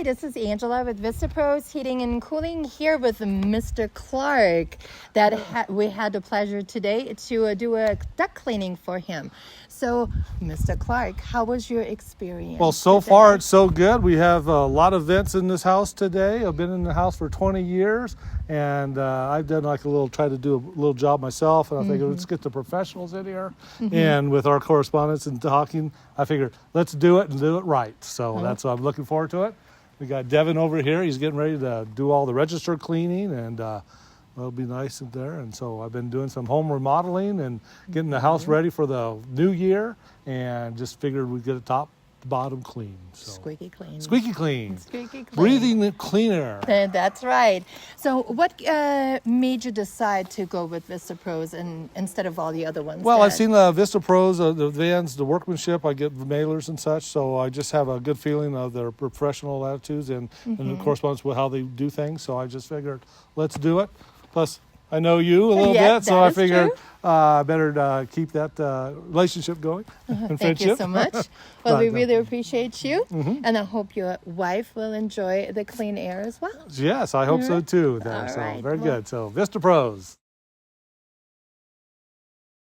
Hi, this is Angela with Vista Pros Heating and Cooling here with Mr. Clark that we had the pleasure today to do a duct cleaning for him. So, Mr. Clark, how was your experience? Well, so far it's so good. We have a lot of vents in this house today. I've been in the house for 20 years, and I've done try to do a little job myself, and I figured let's get the professionals in here. And with our correspondence and talking, I figured let's do it and do it right. So that's what I'm looking forward to it. We got Devin over here. He's getting ready to do all the register cleaning, and it'll be nice in there. And so I've been doing some home remodeling and getting the house ready for the new year, and just figured we'd get it top to bottom clean. So. Squeaky clean. Squeaky clean. Squeaky clean. Breathing clean air. That's right. So what made you decide to go with Vista Pros instead of all the other ones? Well, I've seen the Vista Pros, the vans, the workmanship. I get mailers and such, so I just have a good feeling of their professional attitudes and the correspondence with how they do things. So I just figured, let's do it. Plus, I know you a little bit, so I figured better keep that relationship going and Thank friendship. you so much. Well, we really appreciate you, and I hope your wife will enjoy the clean air as well. Yes, I hope so too. All So right. very good. So Vista Pros.